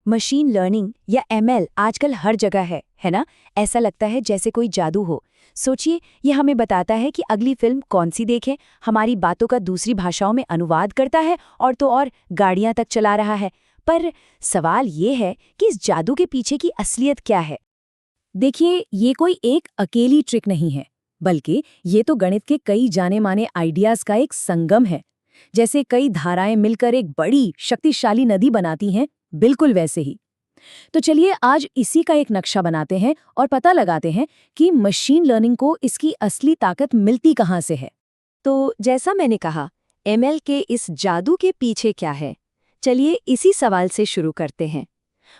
Machine learning या ML आजकल हर जगह है ना? ऐसा लगता है जैसे कोई जादू हो। सोचिए, ये हमें बताता है कि अगली फिल्म कौन सी देखें, हमारी बातों का दूसरी भाषाओं में अनुवाद करता है और तो और गाड़ियां तक चला रहा है। पर सवाल ये है कि इस जादू के पीछे की असलियत क्या है? देखिए, ये कोई एक अकेली ट्रिक नहीं है, बल्कि ये तो गणित के कई जाने माने आइडियाज का एक संगम है। जैसे कई धाराएं मिलकर एक बड़ी शक्तिशाली नदी बनाती हैं, बिल्कुल वैसे ही। तो चलिए आज इसी का एक नक्शा बनाते हैं और पता लगाते हैं कि मशीन लर्निंग को इसकी असली ताकत मिलती कहाँ से है। तो जैसा मैंने कहा, एमएल के इस जादू के पीछे क्या है? चलिए इसी सवाल से शुरू करते हैं।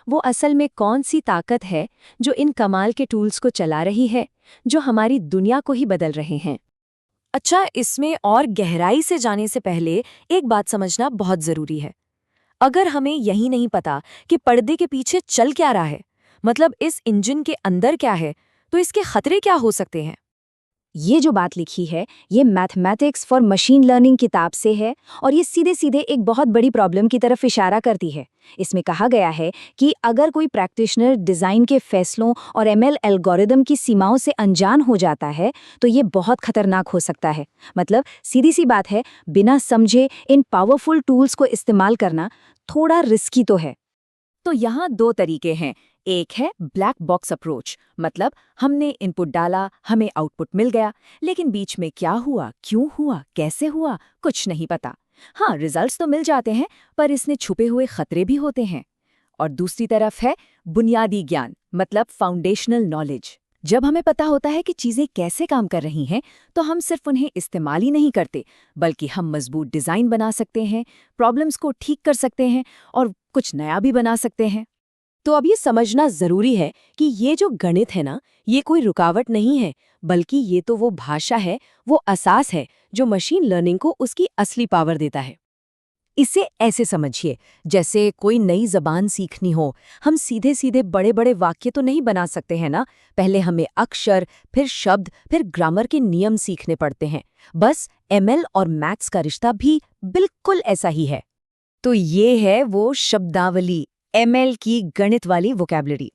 वो असल में कौन सी ताकत है जो इन कमाल के टूल्स को चला रही है, जो हमारी दुनिया को ही बदल रहे हैं? अच्छा, इसमें और गहराई से जाने से पहले एक बात समझना बहुत जरूरी है। अगर हमें यही नहीं पता कि पर्दे के पीछे चल क्या रहा है, मतलब इस इंजन के अंदर क्या है, तो इसके खतरे क्या हो सकते हैं। ये जो बात लिखी है, ये मैथमेटिक्स फॉर मशीन लर्निंग किताब से है और ये सीधे सीधे एक बहुत बड़ी प्रॉब्लम की तरफ इशारा करती है। इसमें कहा गया है कि अगर कोई प्रैक्टिशनर डिज़ाइन के फैसलों और एमएल एल्गोरिदम की सीमाओं से अनजान हो जाता है, तो ये बहुत खतरनाक हो सकता है। मतलब सीधी सी बात है, बिना समझे इन पावरफुल टूल्स को इस्तेमाल करना थोड़ा रिस्की तो है। तो यहाँ दो तरीके हैं। एक है ब्लैक बॉक्स अप्रोच, मतलब हमने इनपुट डाला, हमें आउटपुट मिल गया, लेकिन बीच में क्या हुआ, क्यों हुआ, कैसे हुआ, कुछ नहीं पता। हाँ, रिजल्ट्स तो मिल जाते हैं, पर इसमें छुपे हुए खतरे भी होते हैं। और दूसरी तरफ है बुनियादी ज्ञान, मतलब फाउंडेशनल नॉलेज। जब हमें पता होता है कि चीजें कैसे काम कर रही हैं, तो हम सिर्फ उन्हें इस्तेमाल ही नहीं करते, बल्कि हम मजबूत डिजाइन बना सकते हैं, प्रॉब्लम्स को ठीक कर सकते हैं और कुछ नया भी बना सकते हैं। तो अब ये समझना जरूरी है कि ये जो गणित है ना, ये कोई रुकावट नहीं है, बल्कि ये तो वो भाषा है, वो असास है जो मशीन लर्निंग को उसकी असली पावर देता है। इसे ऐसे समझिए, जैसे कोई नई जबान सीखनी हो। हम सीधे सीधे बड़े बड़े वाक्य तो नहीं बना सकते हैं ना। पहले हमें अक्षर, फिर शब्द, फिर ग्रामर के नियम सीखने पड़ते हैं। बस एमएल और मैथ्स का रिश्ता भी बिल्कुल ऐसा ही है। तो ये है वो शब्दावली, एमएल की गणित वाली vocabulary.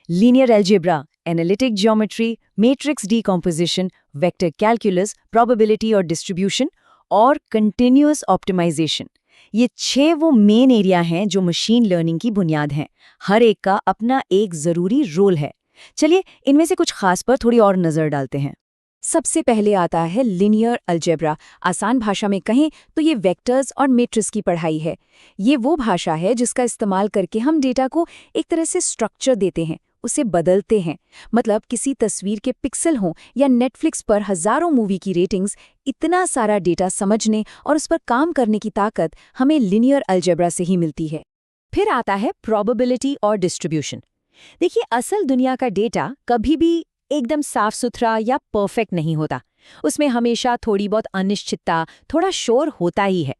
Linear algebra, analytic geometry, matrix decomposition, vector calculus, probability और डिस्ट्रीब्यूशन और कंटिन्यूअस ऑप्टिमाइजेशन। ये 6 वो मेन एरिया हैं जो मशीन लर्निंग की बुनियाद हैं। हर एक का अपना एक जरूरी रोल है। चलिए इनमें से कुछ खास पर थोड़ी और नजर डालते हैं। सबसे पहले आता है लिनियर अलजेब्रा। आसान भाषा में कहें तो ये वेक्टर्स और मैट्रिक्स की पढ़ाई है। ये वो भाषा है जिसका इस्तेमाल करके हम डेटा को एक तरह से स्ट्रक्चर देते हैं, उसे बदलते हैं। मतलब किसी तस्वीर के पिक्सल हों या नेटफ्लिक्स पर हजारों मूवी की रेटिंग्स, इतना सारा डेटा समझने और उस पर काम करने की ताकत हमें लिनियर अलजेब्रा से ही मिलती है। फिर आता है प्रोबेबिलिटी और डिस्ट्रीब्यूशन। देखिए, असल दुनिया का डेटा कभी भी एकदम साफ सुथरा या परफेक्ट नहीं होता। उसमें हमेशा थोड़ी बहुत अनिश्चितता, थोड़ा शोर होता ही है।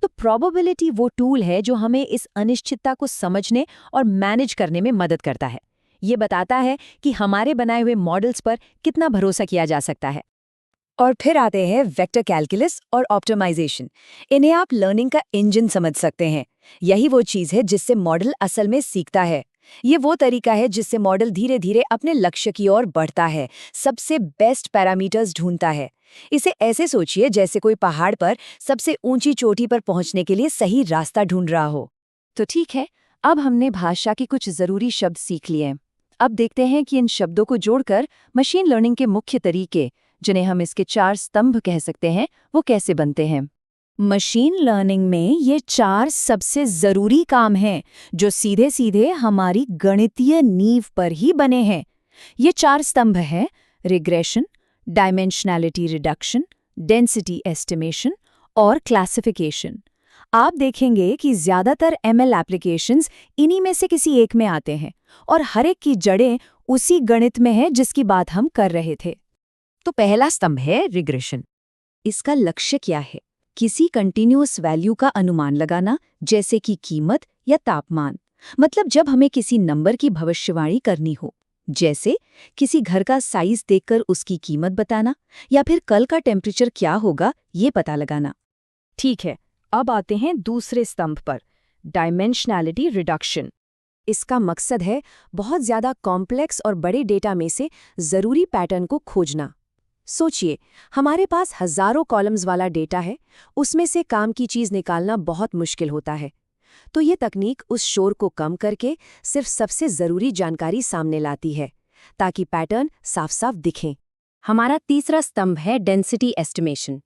तो प्रोबेबिलिटी वो टूल है जो हमें इस अनिश्चितता को समझने और मैनेज करने में मदद करता है। ये बताता है कि हमारे बनाए हुए मॉडल्स पर कितना भरोसा किया जा सकता है। और फिर आते हैं वेक्टर कैलकुलस और ऑप्टिमाइजेशन। इन्हें आप लर्निंग का इंजन समझ सकते हैं। यही वो चीज़ है जिससे मॉडल असल में सीखता है। ये वो तरीका है जिससे मॉडल धीरे धीरे अपने लक्ष्य की ओर बढ़ता है, सबसे बेस्ट पैरामीटर्स ढूंढता है। इसे ऐसे सोचिए जैसे कोई पहाड़ पर सबसे ऊंची चोटी पर पहुंचने के लिए सही रास्ता ढूंढ रहा हो। तो ठीक है, अब हमने भाषा के कुछ जरूरी शब्द सीख लिए। अब देखते हैं कि इन शब्दों को जोड़कर मशीन लर्निंग के मुख्य तरीके, जिन्हें हम इसके 4 स्तंभ कह सकते हैं, वो कैसे बनते हैं। मशीन लर्निंग में ये 4 सबसे जरूरी काम हैं जो सीधे सीधे हमारी गणितीय नींव पर ही बने हैं। ये 4 स्तंभ हैं: regression, dimensionality reduction, density estimation और क्लासिफिकेशन। आप देखेंगे कि ज्यादातर एमएल एप्लीकेशंस इन्हीं में से किसी एक में आते हैं और हर एक की जड़ें उसी गणित में है जिसकी बात हम कर रहे थे। तो पहला स्तंभ है रिग्रेशन। इसका लक्ष्य क्या है? किसी कंटिन्यूअस वैल्यू का अनुमान लगाना, जैसे कि कीमत या तापमान। मतलब जब हमें किसी नंबर की भविष्यवाणी करनी हो, जैसे किसी घर का साइज देखकर उसकी कीमत बताना या फिर कल का टेम्परेचर क्या होगा ये पता लगाना। ठीक है, अब आते हैं दूसरे स्तंभ पर, डायमेंशनैलिटी रिडक्शन। इसका मकसद है बहुत ज़्यादा कॉम्प्लेक्स और बड़े डेटा में से ज़रूरी पैटर्न को खोजना। सोचिए, हमारे पास हज़ारों कॉलम्स वाला डेटा है, उसमें से काम की चीज़ निकालना बहुत मुश्किल होता है। तो ये तकनीक उस शोर को कम करके सिर्फ सबसे ज़रूरी जानकारी सामने लाती है, ताकि पैटर्न साफ-साफ दिखें। हमारा तीसरा स्तंभ है डेंसिटी एस्टिमेशन।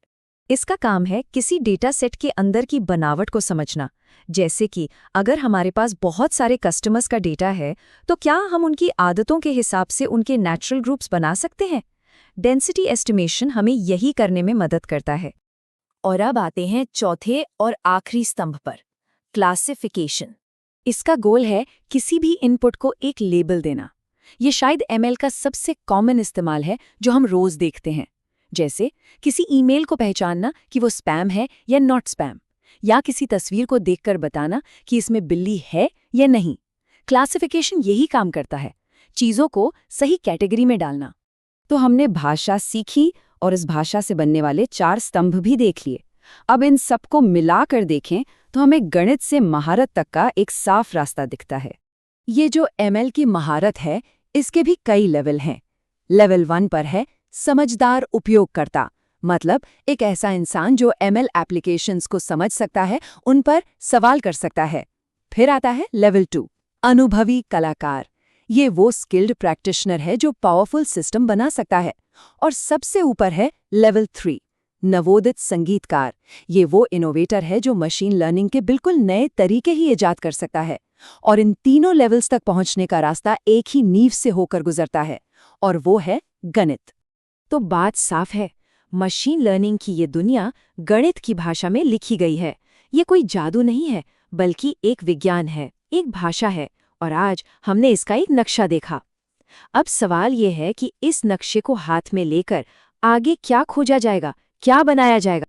इसका काम है किसी डेटा सेट के अंदर की बनावट को समझना। जैसे कि अगर हमारे पास बहुत सारे कस्टमर्स का डेटा है, तो क्या हम उनकी आदतों के हिसाब से उनके नेचुरल ग्रुप्स बना सकते हैं? डेंसिटी एस्टिमेशन हमें यही करने में मदद करता है। और अब आते हैं चौथे और आखिरी स्तंभ पर, क्लासिफिकेशन। इसका गोल है किसी भी इनपुट को एक लेबल देना। ये शायद एमएल का सबसे कॉमन इस्तेमाल है जो हम रोज देखते हैं। जैसे किसी ईमेल को पहचानना कि वो स्पैम है या नॉट स्पैम, या किसी तस्वीर को देखकर बताना कि इसमें बिल्ली है या नहीं। क्लासिफिकेशन यही काम करता है, चीज़ों को सही कैटेगरी में डालना। तो हमने भाषा सीखी और इस भाषा से बनने वाले 4 स्तंभ भी देख लिए। अब इन सबको मिलाकर देखें तो हमें गणित से महारत तक का एक साफ रास्ता दिखता है। ये जो एमएल की महारत है, इसके भी कई लेवल हैं। लेवल 1 पर है समझदार उपयोगकर्ता, मतलब एक ऐसा इंसान जो एमएल एप्लीकेशंस को समझ सकता है, उन पर सवाल कर सकता है। फिर आता है लेवल 2, अनुभवी कलाकार। ये वो स्किल्ड प्रैक्टिशनर है जो पावरफुल सिस्टम बना सकता है। और सबसे ऊपर है लेवल 3, नवोदित संगीतकार। ये वो इनोवेटर है जो मशीन लर्निंग के बिल्कुल नए तरीके ही इजाद कर सकता है। और इन तीनों लेवल्स तक पहुंचने का रास्ता एक ही नींव से होकर गुजरता है, और वो है गणित। तो बात साफ है, मशीन लर्निंग की ये दुनिया गणित की भाषा में लिखी गई है। ये कोई जादू नहीं है, बल्कि एक विज्ञान है, एक भाषा है। और आज हमने इसका एक नक्शा देखा। अब सवाल ये है कि इस नक्शे को हाथ में लेकर आगे क्या खोजा जाएगा, क्या बनाया जाएगा।